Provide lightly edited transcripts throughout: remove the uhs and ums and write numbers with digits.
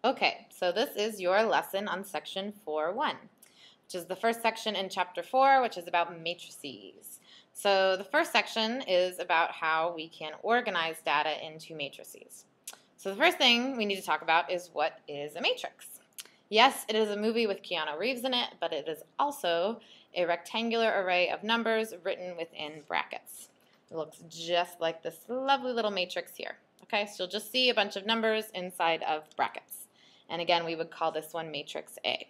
Okay, so this is your lesson on section 4.1, which is the first section in chapter 4, which is about matrices. So the first section is about how we can organize data into matrices. So the first thing we need to talk about is what is a matrix. Yes, it is a movie with Keanu Reeves in it, but it is also a rectangular array of numbers written within brackets. It looks just like this lovely little matrix here. Okay, so you'll just see a bunch of numbers inside of brackets. And again, we would call this one matrix A.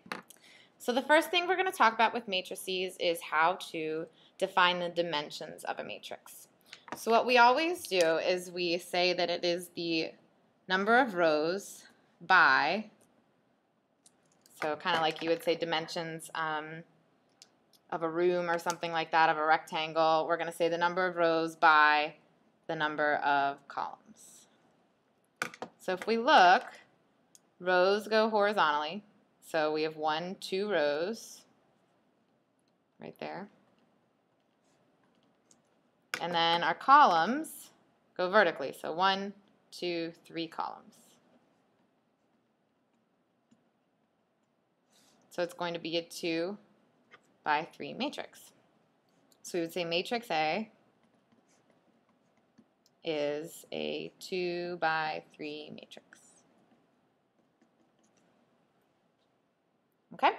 So the first thing we're going to talk about with matrices is how to define the dimensions of a matrix. So what we always do is we say that it is the number of rows by, so kind of like you would say dimensions of a room or something like that, of a rectangle. We're going to say the number of rows by the number of columns. So if we look, rows go horizontally, so we have 1, 2 rows right there. And then our columns go vertically, so 1, 2, 3 columns. So it's going to be a 2 by 3 matrix. So we would say matrix A is a 2 by 3 matrix. Okay,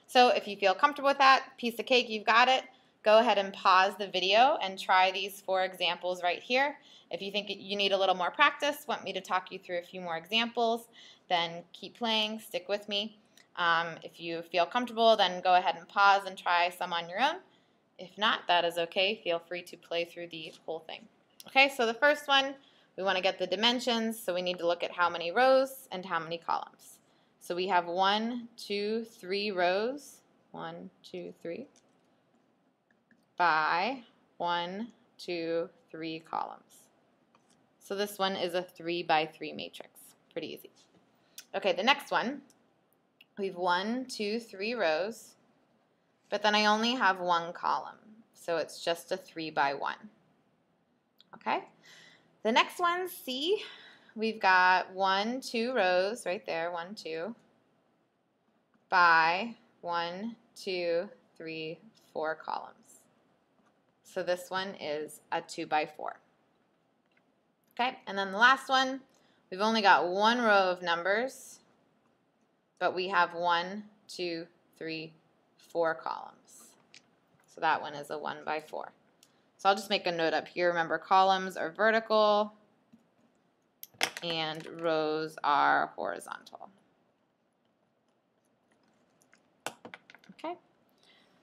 so if you feel comfortable with that, piece of cake, you've got it. Go ahead and pause the video and try these 4 examples right here. If you think you need a little more practice, want me to talk you through a few more examples, then keep playing, stick with me. If you feel comfortable, then go ahead and pause and try some on your own. If not, that is okay. Feel free to play through the whole thing. Okay, so the first one, we want to get the dimensions, so we need to look at how many rows and how many columns. So we have 1, 2, 3 rows, 1, 2, 3, by 1, 2, 3 columns. So this one is a 3 by 3 matrix. Pretty easy. Okay, the next one, we have 1, 2, 3 rows, but then I only have 1 column, so it's just a 3 by 1. Okay, the next one, C, we've got 1, 2 rows right there, 1, 2, by 1, 2, 3, 4 columns. So this one is a 2 by 4. Okay, and then the last one, we've only got 1 row of numbers, but we have 1, 2, 3, 4 columns. So that one is a 1 by 4. So I'll just make a note up here. Remember, columns are vertical and rows are horizontal. Okay.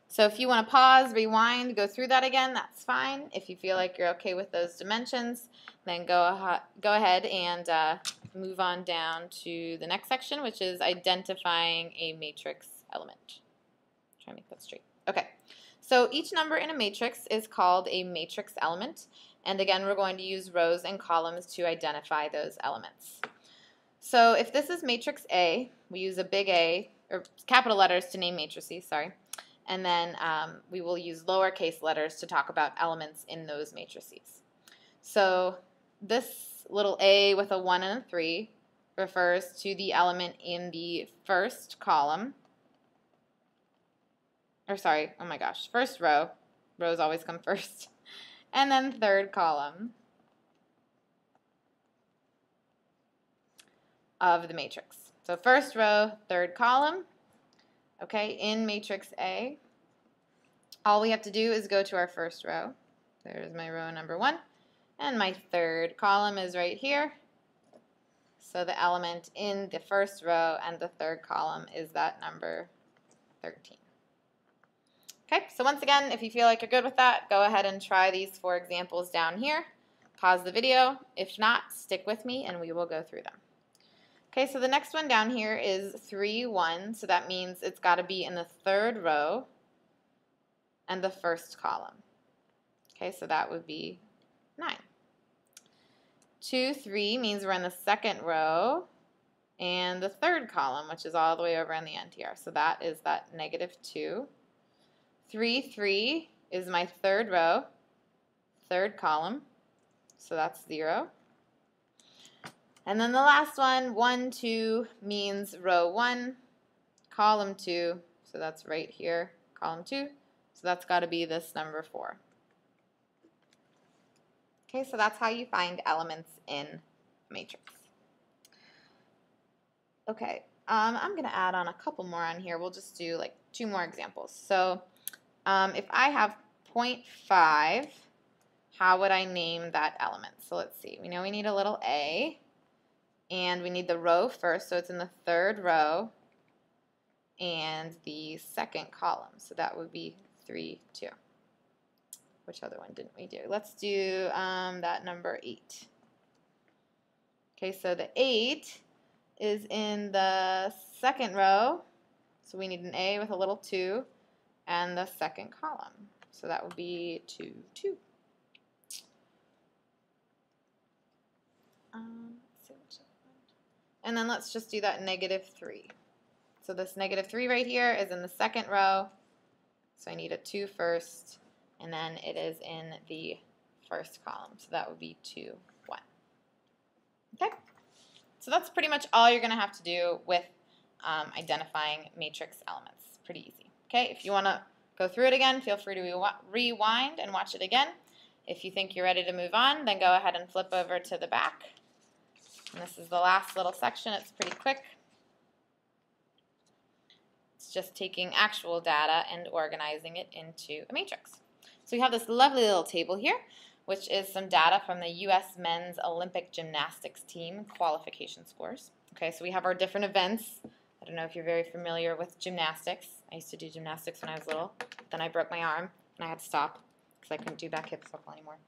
So if you want to pause, rewind, go through that again, that's fine. If you feel like you're okay with those dimensions, then go ahead and move on down to the next section, which is identifying a matrix element. Try to make that straight. Okay. So each number in a matrix is called a matrix element, and again we're going to use rows and columns to identify those elements. So if this is matrix A, we use a big A, or capital letters to name matrices, sorry, and then we will use lowercase letters to talk about elements in those matrices. So this little A with a 1 and a 3 refers to the element in the first column, or sorry, oh my gosh, first row. Rows always come first. And then third column of the matrix. So first row, third column. Okay, in matrix A, all we have to do is go to our first row. There's my row number 1. And my third column is right here. So the element in the first row and the third column is that number 13. Okay, so once again, if you feel like you're good with that, go ahead and try these 4 examples down here. Pause the video. If not, stick with me and we will go through them. Okay, so the next one down here is 3, 1, so that means it's got to be in the third row and the first column. Okay, so that would be 9. 2, 3 means we're in the second row and the third column, which is all the way over on the end here. So that is that -2. 3, 3 is my third row, third column, so that's 0. And then the last one, 1, 2, means row 1, column 2. So that's right here, column 2. So that's got to be this number 4. Okay, so that's how you find elements in a matrix. Okay, I'm going to add on a couple more on here. We'll just do like 2 more examples. So if I have 0.5, how would I name that element? So let's see. We know we need a little a, and we need the row first, so it's in the 3rd row, and the 2nd column. So that would be 3, 2. Which other one didn't we do? Let's do that number 8. Okay, so the 8 is in the 2nd row, so we need an A with a little 2, and the 2nd column. So that would be 2, 2. And then let's just do that -3. So this -3 right here is in the 2nd row, so I need a 2 first, and then it is in the 1st column, so that would be 2, 1. Okay, so that's pretty much all you're going to have to do with identifying matrix elements. Pretty easy. Okay, if you want to go through it again, feel free to rewind and watch it again. If you think you're ready to move on, then go ahead and flip over to the back. And this is the last little section. It's pretty quick. It's just taking actual data and organizing it into a matrix. So we have this lovely little table here, which is some data from the U.S. Men's Olympic Gymnastics team qualification scores. Okay, so we have our different events. I don't know if you're very familiar with gymnastics. I used to do gymnastics when I was little. Then I broke my arm, and I had to stop because I couldn't do back hip circle anymore.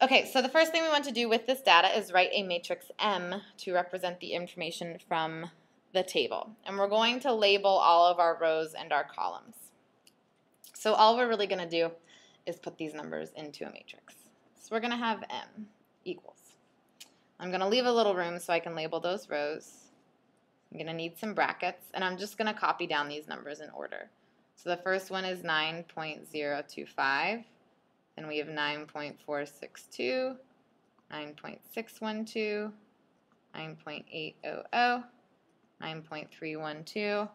Okay, so the first thing we want to do with this data is write a matrix M to represent the information from the table. And we're going to label all of our rows and our columns. So all we're really going to do is put these numbers into a matrix. So we're going to have M equals. I'm going to leave a little room so I can label those rows. I'm going to need some brackets, and I'm just going to copy down these numbers in order. So the first one is 9.025. Then we have 9.462, 9.612, 9.800, 9.312,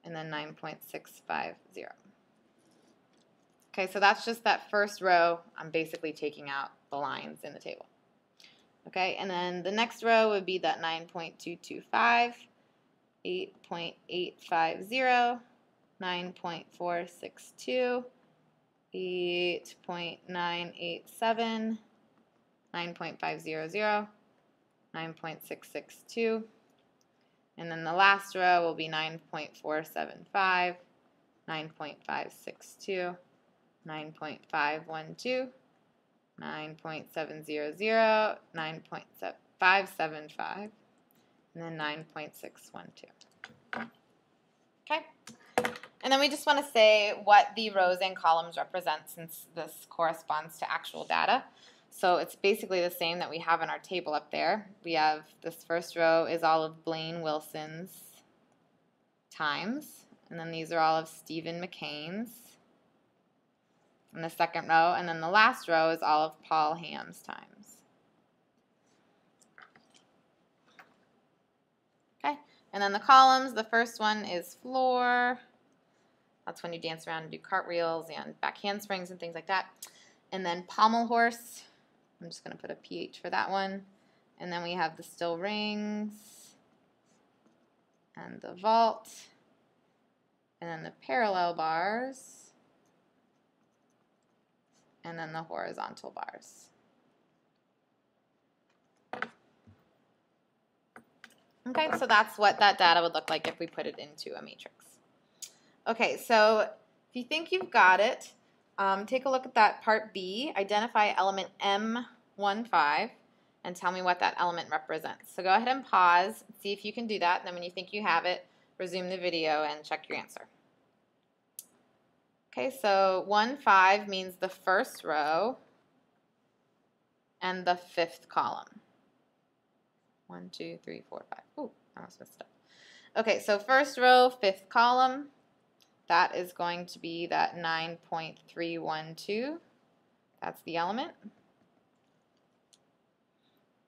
and then 9.650. Okay, so that's just that first row. I'm basically taking out the lines in the table. Okay, and then the next row would be that 9.225, 8.850, 9.462, 8.987, 9.500, 9.662, and then the last row will be 9.475, 9.562, 9.512, 9.700, 9.575, and then 9.612. Okay? And then we just want to say what the rows and columns represent, since this corresponds to actual data. So it's basically the same that we have in our table up there. We have this first row is all of Blaine Wilson's times, and then these are all of Stephen McCain's in the second row, and then the last row is all of Paul Ham's times. Okay, and then the columns, the first one is floor. That's when you dance around and do cartwheels and back handsprings and things like that. And then pommel horse. I'm just going to put a PH for that one. And then we have the still rings and the vault. And then the parallel bars. And then the horizontal bars. Okay, so that's what that data would look like if we put it into a matrix. Okay, so if you think you've got it, take a look at that part B, identify element M15, and tell me what that element represents. So go ahead and pause, see if you can do that, and then when you think you have it, resume the video and check your answer. Okay, so 15 means the first row and the fifth column. 1, 2, 3, 4, 5. Ooh, I almost messed up. Okay, so first row, fifth column. That is going to be that 9.312. That's the element.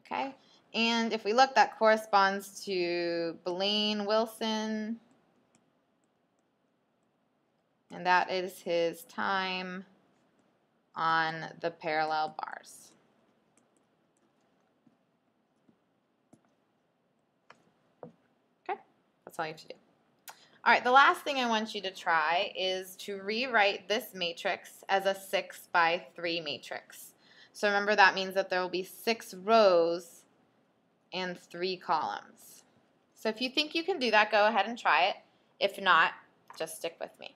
Okay, And if we look, that corresponds to Blaine Wilson. And that is his time on the parallel bars. Okay, that's all you have to do. All right, the last thing I want you to try is to rewrite this matrix as a 6 by 3 matrix. So remember, that means that there will be 6 rows and 3 columns. So if you think you can do that, go ahead and try it. If not, just stick with me.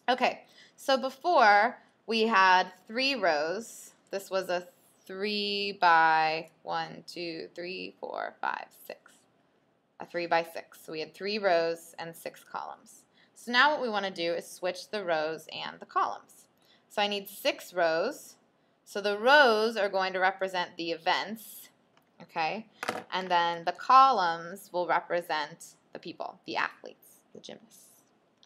Okay, so before we had 3 rows. This was a 3 by 1, 2, 3, 4, 5, 6. A 3 by 6. So we had 3 rows and 6 columns. So now what we want to do is switch the rows and the columns. So I need 6 rows. So the rows are going to represent the events, okay? And then the columns will represent the people, the athletes, the gymnasts,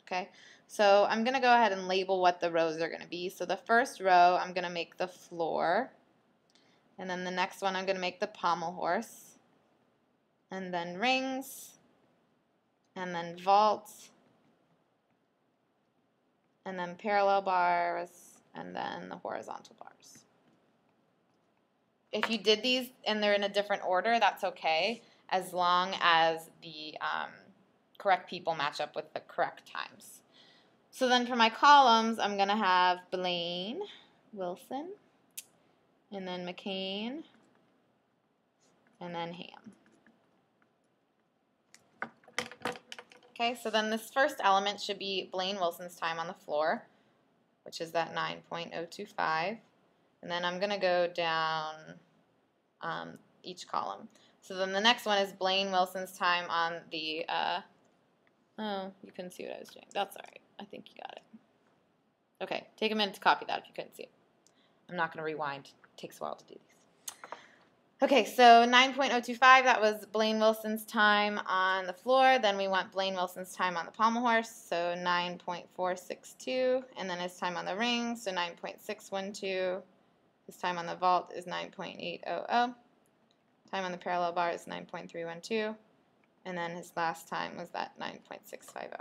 okay? So I'm going to go ahead and label what the rows are going to be. So the first row, I'm going to make the floor. And then the next one, I'm going to make the pommel horse. And then rings. And then vaults. And then parallel bars. And then the horizontal bars. If you did these and they're in a different order, that's okay, as long as the correct people match up with the correct times. So then for my columns, I'm going to have Blaine Wilson, and then McCain, and then Ham. Okay, so then this first element should be Blaine Wilson's time on the floor, which is that 9.025. And then I'm going to go down each column. So then the next one is Blaine Wilson's time on the, oh, you couldn't see what I was doing. That's all right. I think you got it. Okay, take a minute to copy that if you couldn't see it. I'm not going to rewind. It takes a while to do these. Okay, so 9.025, that was Blaine Wilson's time on the floor. Then we want Blaine Wilson's time on the pommel horse, so 9.462. And then his time on the ring, so 9.612. His time on the vault is 9.800. Time on the parallel bar is 9.312. And then his last time was that 9.650.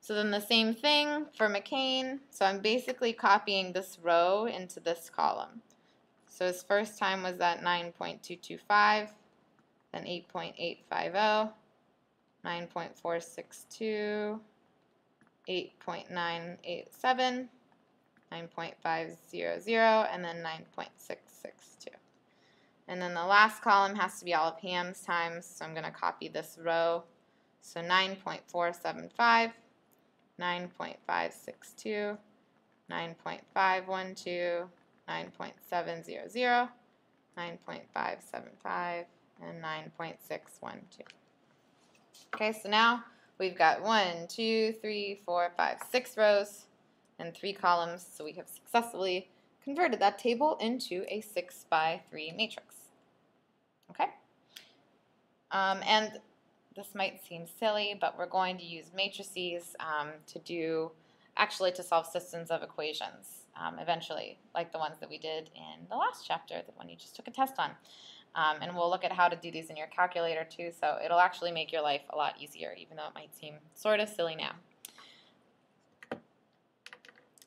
So then the same thing for McCain. So I'm basically copying this row into this column. So his first time was that 9.225, then 8.850, 9.462, 8.987, 9.500, and then 9.662. And then the last column has to be all of Ham's times, so I'm going to copy this row. So 9.475, 9.562, 9.512, 9.700, 9.575, and 9.612. Okay, so now we've got 1, 2, 3, 4, 5, 6 rows and 3 columns, so we have successfully converted that table into a 6 by 3 matrix. Okay? And this might seem silly, but we're going to use matrices to solve systems of equations eventually, like the ones that we did in the last chapter, the one you just took a test on. And we'll look at how to do these in your calculator too, so it'll actually make your life a lot easier, even though it might seem sort of silly now.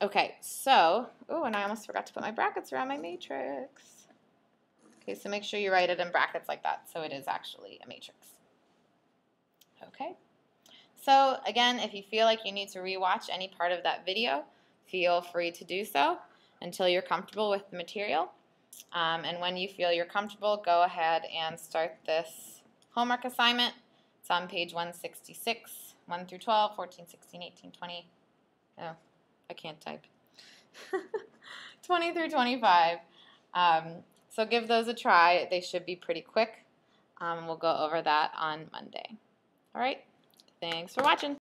Okay, so, and I almost forgot to put my brackets around my matrix. Okay, so make sure you write it in brackets like that, so it is actually a matrix. Okay, so again, if you feel like you need to rewatch any part of that video, feel free to do so until you're comfortable with the material. And when you feel you're comfortable, go ahead and start this homework assignment. It's on page 166, 1 through 12, 14, 16, 18, 20. Oh, I can't type. 20 through 25. So give those a try. They should be pretty quick. We'll go over that on Monday. All right. Thanks for watching.